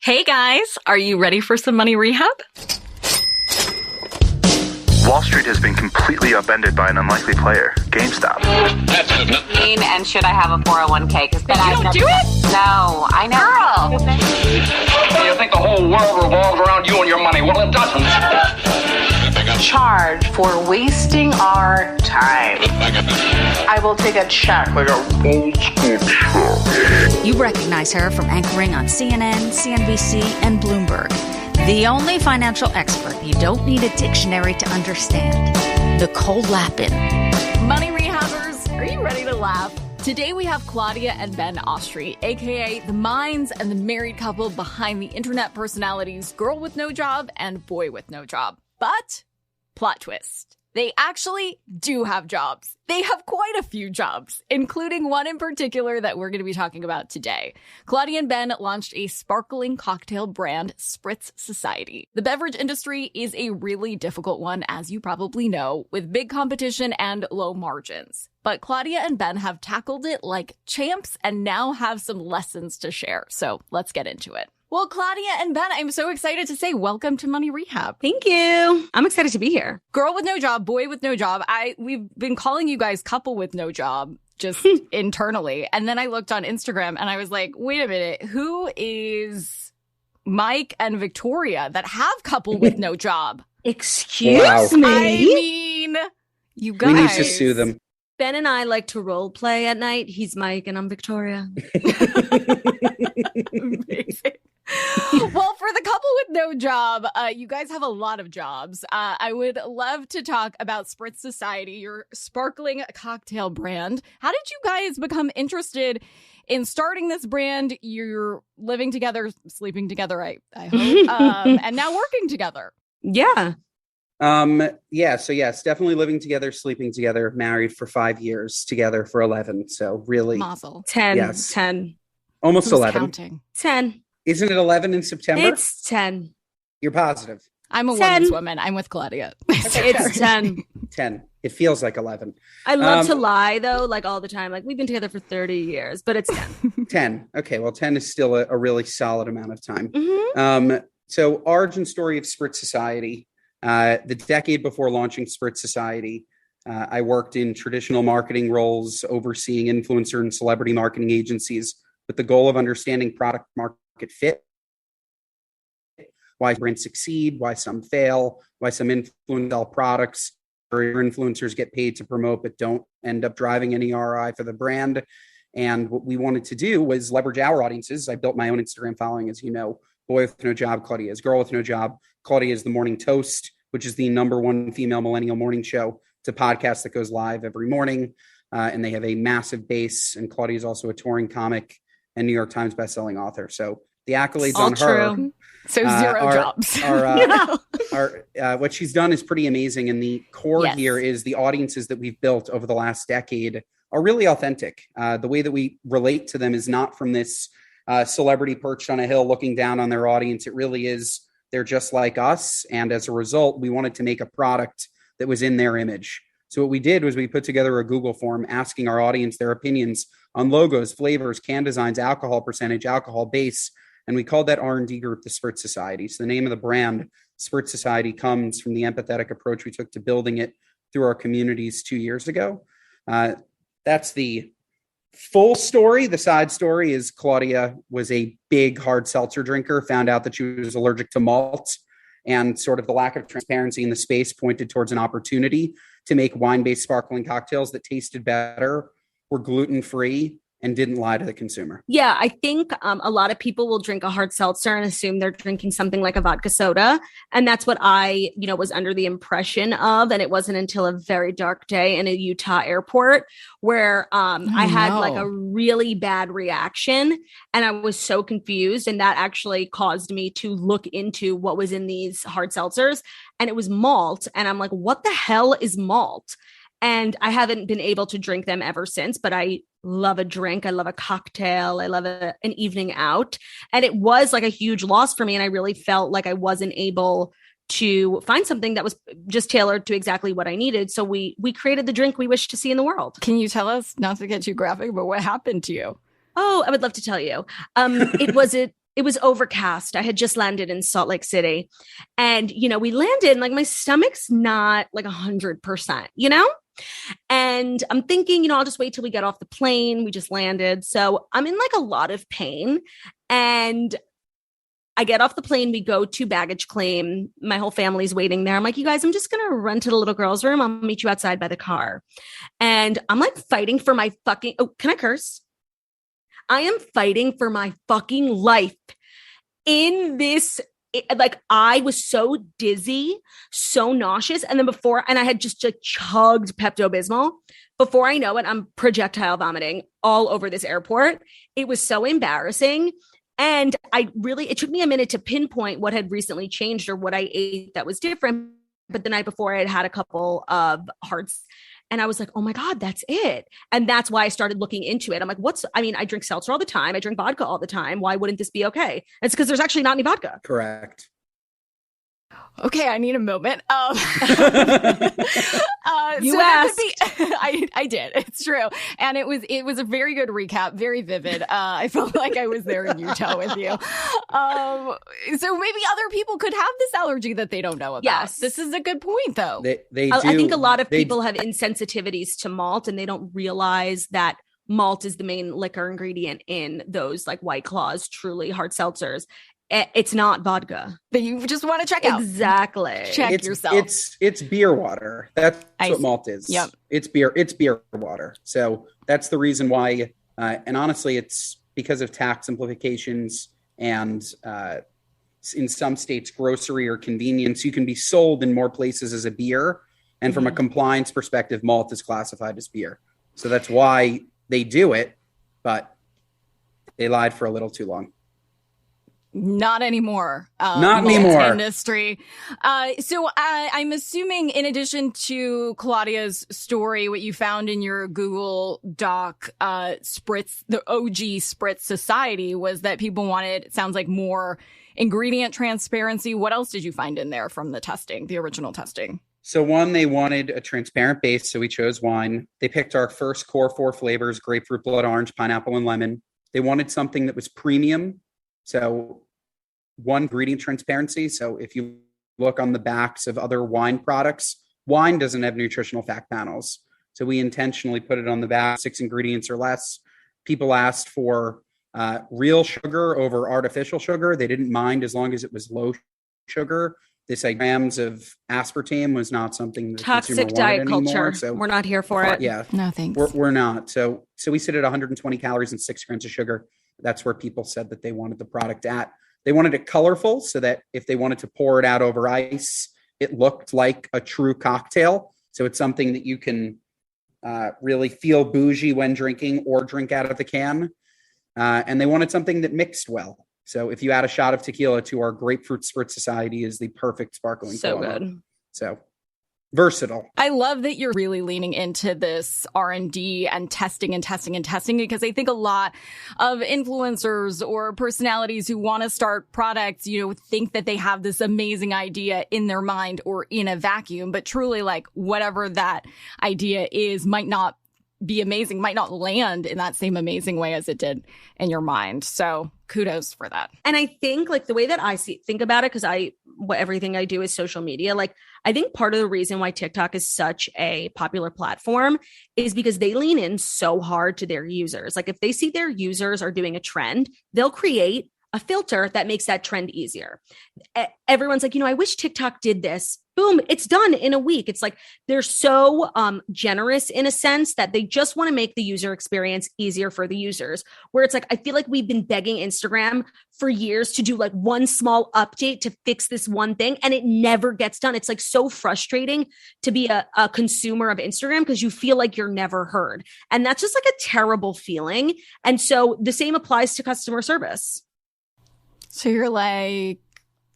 Hey guys, are you ready for some money rehab? Wall Street has been completely upended by an unlikely player, GameStop. And should I have a 401k? Because But you don't do it? No, I know. Do you think the whole world revolves around you and your money? Well, it doesn't. Charge for wasting our time. I will take a check. Like a old school check. You recognize her from anchoring on CNN, CNBC, and Bloomberg. The only financial expert you don't need a dictionary to understand. Nicole Lapin. Money rehabbers, are you ready to laugh? Today we have Claudia and Ben Oshry, aka the minds and the married couple behind the internet personalities Girl with No Job and Boy with No Job. But, plot twist, they actually do have jobs. They have quite a few jobs, including one in particular that we're going to be talking about today. Claudia and Ben launched a sparkling cocktail brand, Spritz Society. The beverage industry is a really difficult one, as you probably know, with big competition and low margins. But Claudia and Ben have tackled it like champs and now have some lessons to share. So let's get into it. Well, Claudia and Ben, I'm so excited to say welcome to Money Rehab. Thank you. I'm excited to be here. Girl with no job, boy with no job. We've been calling you guys couple with no job just internally. And then I looked on Instagram and I was like, wait a minute, who is Mike and Victoria that have couple with no job? Excuse me? I mean, you guys. We need to sue them. Ben and I like to role play at night. He's Mike and I'm Victoria. Amazing. Well, for the couple with no job, you guys have a lot of jobs. I would love to talk about Spritz Society, your sparkling cocktail brand. How did you guys become interested in starting this brand? You're living together, sleeping together, I hope, and now working together. Yeah. So yes, definitely living together, sleeping together, married for 5 years, together for 11. So really, Mazel. 10. Yes. 10. Almost Who's 11. counting? 10. Isn't it 11 in September? It's 10. You're positive. I'm a 10. woman's woman. I'm with Claudia. It's 10. 10. It feels like 11. I love to lie, though, like all the time. Like, we've been together for 30 years, but it's 10. 10. Okay, well, 10 is still a really solid amount of time. Mm-hmm. So origin story of Spritz Society. The decade before launching Spritz Society, I worked in traditional marketing roles, overseeing influencer and celebrity marketing agencies with the goal of understanding product market fit, why brands succeed, why some fail, why some influential products or influencers get paid to promote but don't end up driving any ROI for the brand. And what we wanted to do was leverage our audiences. I built my own Instagram following, as you know. Boy with no job, Claudia is Girl with no job. Claudia is the Morning Toast, which is the #1 female millennial morning show. It's a podcast that goes live every morning, and they have a massive base. And Claudia is also a touring comic and New York Times bestselling author. So the accolades All on her. true. So zero jobs. What she's done is pretty amazing. And the core Yes. here is the audiences that we've built over the last decade are really authentic. The way that we relate to them is not from this celebrity perched on a hill looking down on their audience. It really is, they're just like us. And as a result, we wanted to make a product that was in their image. So what we did was we put together a Google form asking our audience their opinions on logos, flavors, can designs, alcohol percentage, alcohol base. And we called that R&D group the Spritz Society. So the name of the brand, Spritz Society, comes from the empathetic approach we took to building it through our communities 2 years ago. That's the full story. The side story is Claudia was a big hard seltzer drinker, found out that she was allergic to malt, and sort of the lack of transparency in the space pointed towards an opportunity to make wine-based sparkling cocktails that tasted better, were gluten-free, and didn't lie to the consumer. Yeah, I think a lot of people will drink a hard seltzer and assume they're drinking something like a vodka soda. And that's what I, was under the impression of. And it wasn't until a very dark day in a Utah airport where I had like a really bad reaction and I was so confused. And that actually caused me to look into what was in these hard seltzers. And it was malt. And I'm like, what the hell is malt? And I haven't been able to drink them ever since, but I love a drink. I love a cocktail. I love an evening out. And it was like a huge loss for me. And I really felt like I wasn't able to find something that was just tailored to exactly what I needed. So we created the drink we wish to see in the world. Can you tell us, not to get too graphic, but what happened to you? Oh, I would love to tell you. It was it was overcast. I had just landed in Salt Lake City, and we landed and like my stomach's not like 100%, and I'm thinking, I'll just wait till we get off the plane. We just landed. So I'm in like a lot of pain, and I get off the plane. We go to baggage claim. My whole family's waiting there. I'm like, you guys, I'm just going to run to the little girl's room. I'll meet you outside by the car. And I'm like fighting for my fucking, can I curse? I am fighting for my fucking life in this. Like I was so dizzy, so nauseous. And then and I had just chugged Pepto-Bismol. Before I know it, I'm projectile vomiting all over this airport. It was so embarrassing. And it took me a minute to pinpoint what had recently changed or what I ate that was different. But the night before I had had a couple of hearts. And I was like, oh my God, that's it. And that's why I started looking into it. I'm like, I drink seltzer all the time. I drink vodka all the time. Why wouldn't this be okay? It's because there's actually not any vodka. Correct. Okay, I need a moment. You so asked. I did. It's true, and it was a very good recap, very vivid. I felt like I was there in Utah with you. So maybe other people could have this allergy that they don't know about. Yes, this is a good point, though. They do. I think a lot of people have insensitivities to malt, and they don't realize that malt is the main liquor ingredient in those like White Claws, Truly, hard seltzers. It's not vodka. That you just want to check out. Exactly. Check yourself. It's beer water. That's what malt is. Yep. It's beer water. So that's the reason why. And honestly, it's because of tax implications and in some states, grocery or convenience, you can be sold in more places as a beer. And from a compliance perspective, malt is classified as beer. So that's why they do it, but they lied for a little too long. Not anymore. Not anymore. Industry. So I'm assuming, in addition to Claudia's story, what you found in your Google Doc, Spritz, the OG Spritz Society, was that people wanted, it sounds like, more ingredient transparency. What else did you find in there from the testing, the original testing? So one, they wanted a transparent base, so we chose wine. They picked our first core 4 flavors: grapefruit, blood orange, pineapple, and lemon. They wanted something that was premium. So one, ingredient transparency. So if you look on the backs of other wine products, wine doesn't have nutritional fact panels. So we intentionally put it on the back, 6 ingredients or less. People asked for real sugar over artificial sugar. They didn't mind as long as it was low sugar. This grams of aspartame was not something that toxic diet anymore, culture. so we're not here for it. Yeah, no thanks. We're not. So we sit at 120 calories and 6 grams of sugar. That's where people said that they wanted the product at. They wanted it colorful so that if they wanted to pour it out over ice, it looked like a true cocktail. So it's something that you can really feel bougie when drinking or drink out of the can. And they wanted something that mixed well. So if you add a shot of tequila to our grapefruit Spritz Society, is the perfect sparkling. So coma. good. So versatile. I love that you're really leaning into this R&D and testing because I think a lot of influencers or personalities who want to start products, think that they have this amazing idea in their mind or in a vacuum, but truly like whatever that idea is might not be amazing, might not land in that same amazing way as it did in your mind. So kudos for that. And I think like the way that I think about it, because everything I do is social media. Like I think part of the reason why TikTok is such a popular platform is because they lean in so hard to their users. Like if they see their users are doing a trend, they'll create a filter that makes that trend easier. Everyone's like, I wish TikTok did this. Boom, it's done in a week. It's like they're so generous in a sense that they just want to make the user experience easier for the users. Where it's like, I feel like we've been begging Instagram for years to do like one small update to fix this one thing, and it never gets done. It's like so frustrating to be a consumer of Instagram because you feel like you're never heard. And that's just like a terrible feeling. And so the same applies to customer service. So you're like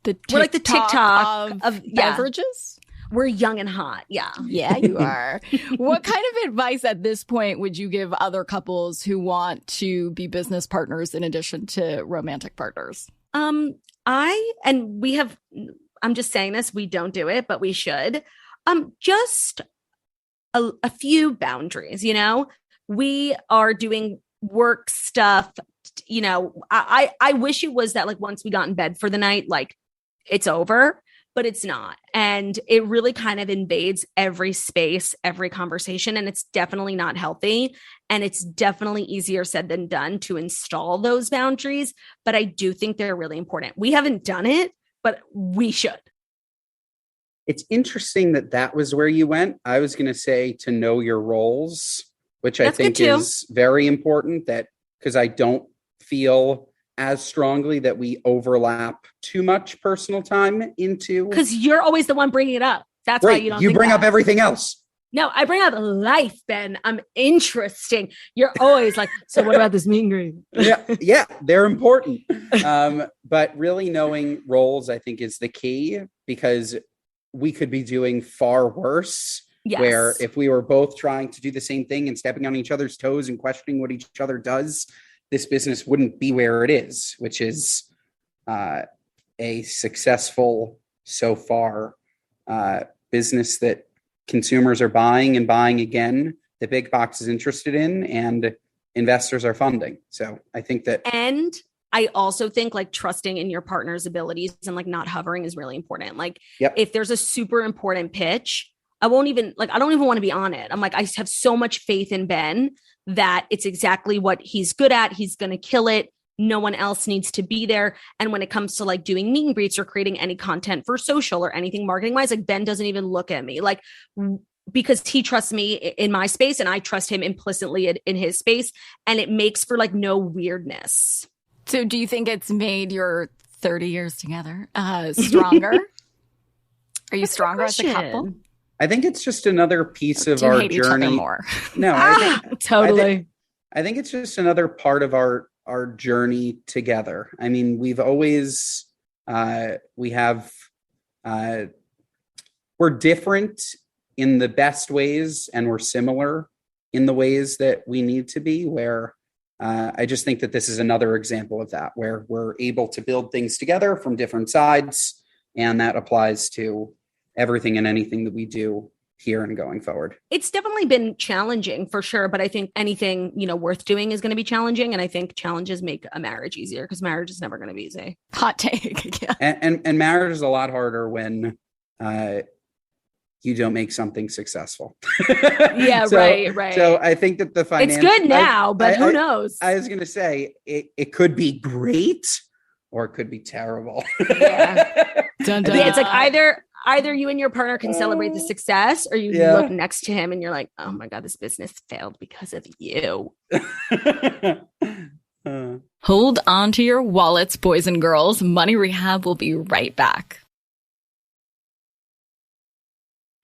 we're like the TikTok of beverages. We're young and hot. Yeah. Yeah, you are. What kind of advice at this point would you give other couples who want to be business partners in addition to romantic partners? I'm just saying this, we don't do it, but we should. Just a few boundaries, we are doing work stuff, you know, I wish it was that like once we got in bed for the night, like it's over, but it's not. And it really kind of invades every space, every conversation. And it's definitely not healthy. And it's definitely easier said than done to install those boundaries. But I do think they're really important. We haven't done it, but we should. It's interesting that was where you went. I was going to say to know your roles, which I think is very important, that because I don't feel as strongly that we overlap too much personal time into. Because you're always the one bringing it up. That's right. Why you don't. You bring up everything else. No, I bring up life, Ben. I'm interesting. You're always like, so what about this mean green? yeah, they're important. But really knowing roles, I think, is the key, because we could be doing far worse. Yes. Where if we were both trying to do the same thing and stepping on each other's toes and questioning what each other does, this business wouldn't be where it is, which is a successful, so far, business that consumers are buying and buying again, the big box is interested in, and investors are funding. So I think that. And I also think like trusting in your partner's abilities and like not hovering is really important. Like if there's a super important pitch, I don't even want to be on it. I'm like, I have so much faith in Ben that it's exactly what he's good at. He's going to kill it. No one else needs to be there. And when it comes to like doing meet and greets or creating any content for social or anything marketing wise, like Ben doesn't even look at me, like, because he trusts me in my space and I trust him implicitly in his space. And it makes for like no weirdness. So do you think it's made your 30 years together stronger? Are you stronger as a couple? I think it's just another piece of our journey. Each other more? No, totally. I think it's just another part of our journey together. I mean, we've always, we're different in the best ways, and we're similar in the ways that we need to be, where I just think that this is another example of that, where we're able to build things together from different sides. And that applies to everything and anything that we do here and going forward. It's definitely been challenging for sure, but I think anything, worth doing is going to be challenging. And I think challenges make a marriage easier, because marriage is never going to be easy. Hot take. Yeah. And marriage is a lot harder when you don't make something successful. Yeah, right. So I think that the finance, it's good now, but who knows? I was going to say it could be great or it could be terrible. Yeah. Dun, dun. Yeah, it's like either you and your partner can celebrate the success, or you look next to him and you're like, oh my God, this business failed because of you. Hold on to your wallets, boys and girls. Money Rehab will be right back.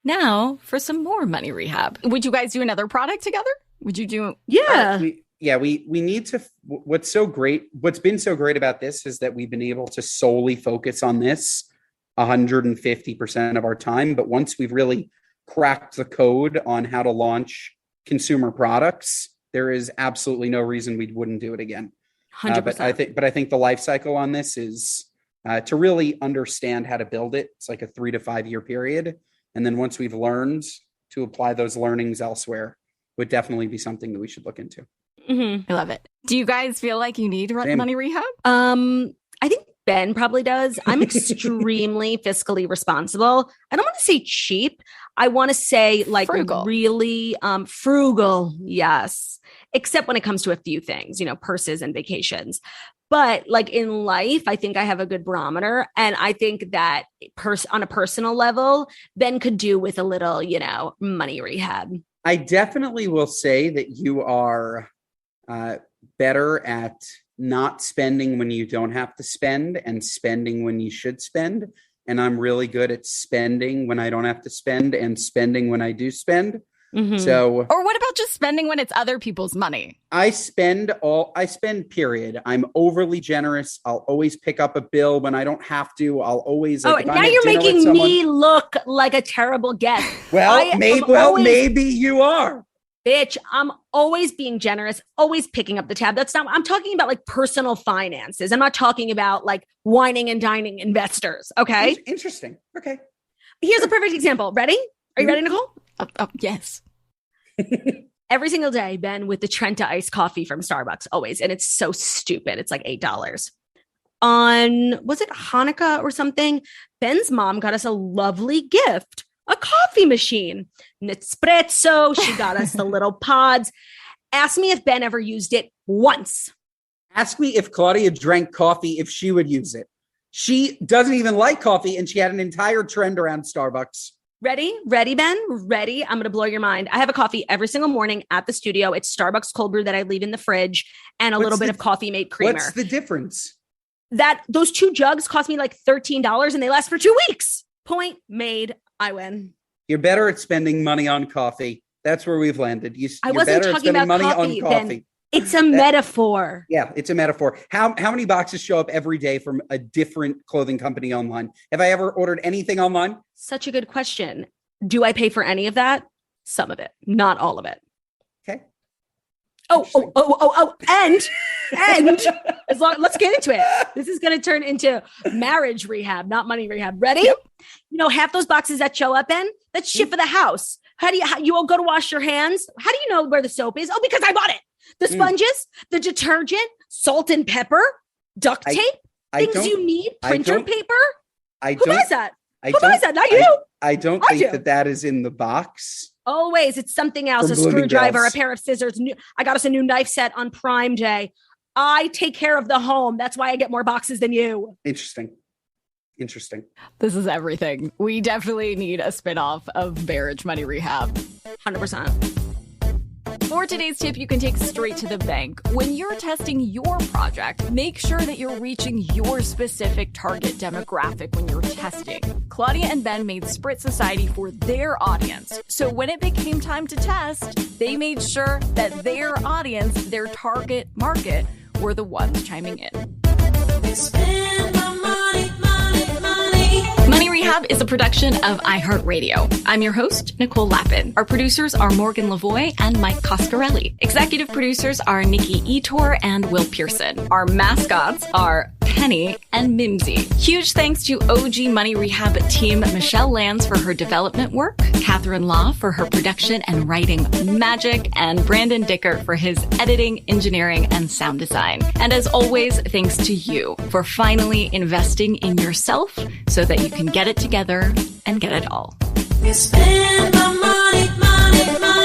Now for some more Money Rehab. Would you guys do another product together? Would you do? Yeah. We need to. What's been so great about this is that we've been able to solely focus on this 150% of our time. But once we've really cracked the code on how to launch consumer products, there is absolutely no reason we wouldn't do it again. 100%. But I think the life cycle on this is to really understand how to build it. It's like a 3 to 5 year period. And then once we've learned to apply those learnings elsewhere, would definitely be something that we should look into. Mm-hmm. I love it. Do you guys feel like you need Money Rehab? I think Ben probably does. I'm extremely fiscally responsible. I don't want to say cheap. I want to say like frugal. Really frugal. Yes. Except when it comes to a few things, purses and vacations. But like in life, I think I have a good barometer. And I think that on a personal level, Ben could do with a little, money rehab. I definitely will say that you are better at not spending when you don't have to spend and spending when you should spend. And I'm really good at spending when I don't have to spend and spending when I do spend. Mm-hmm. So, or what about just spending when it's other people's money? I spend period. I'm overly generous. I'll always pick up a bill when I don't have to. I'll always. Now you're making me look like a terrible guest. Maybe you are. Bitch, I'm always being generous, always picking up the tab. I'm talking about like personal finances. I'm not talking about like whining and dining investors. Okay. Interesting. Okay. Here's a perfect example. Ready? Are you ready, Nicole? Yes. every single day, Ben, with the Trenta iced coffee from Starbucks, always. And it's so stupid. It's like $8. On, was it Hanukkah or something? Ben's mom got us a lovely gift, a coffee machine. Spritz. She got us the little pods. Ask me if Ben ever used it once. Ask me if Claudia drank coffee, if she would use it. She doesn't even like coffee, and she had an entire trend around Starbucks. Ready, Ben? Ready? I'm going to blow your mind. I have a coffee every single morning at the studio. It's Starbucks cold brew that I leave in the fridge and a little bit of coffee made creamer. What's the difference? That those 2 jugs cost me like $13 and they last for 2 weeks. Point made. I win. You're better at spending money on coffee. That's where we've landed. I wasn't talking about money coffee, on coffee. It's a metaphor. Yeah, it's a metaphor. How many boxes show up every day from a different clothing company online? Have I ever ordered anything online? Such a good question. Do I pay for any of that? Some of it, not all of it. Okay. And let's get into it. This is going to turn into marriage rehab, not money rehab. Ready? Yep. You know, half those boxes that show up, Ben, that's shit for the house. How you all go to wash your hands? How do you know where the soap is? Oh, because I bought it. The sponges, the detergent, salt and pepper, duct tape, things you need, printer paper. Who buys that? Who buys that? Not you. I don't think that is in the box. Always. It's something else. A screwdriver, a pair of scissors. I got us a new knife set on Prime Day. I take care of the home. That's why I get more boxes than you. Interesting. This is everything. We definitely need a spinoff of marriage money rehab. 100%. For today's tip, you can take straight to the bank. When you're testing your project, make sure that you're reaching your specific target demographic when you're testing. Claudia and Ben made Spritz Society for their audience. So when it became time to test, they made sure that their audience, their target market, were the ones chiming in. Spend my money. Money Rehab is a production of iHeartRadio. I'm your host, Nicole Lappin. Our producers are Morgan Lavoie and Mike Coscarelli. Executive producers are Nikki Etor and Will Pearson. Our mascots are Penny and Mimsy. Huge thanks to OG Money Rehab team Michelle Lands for her development work, Catherine Law for her production and writing magic, and Brandon Dicker for his editing, engineering, and sound design. And as always, thanks to you for finally investing in yourself so that you can get it together and get it all. Spend my money.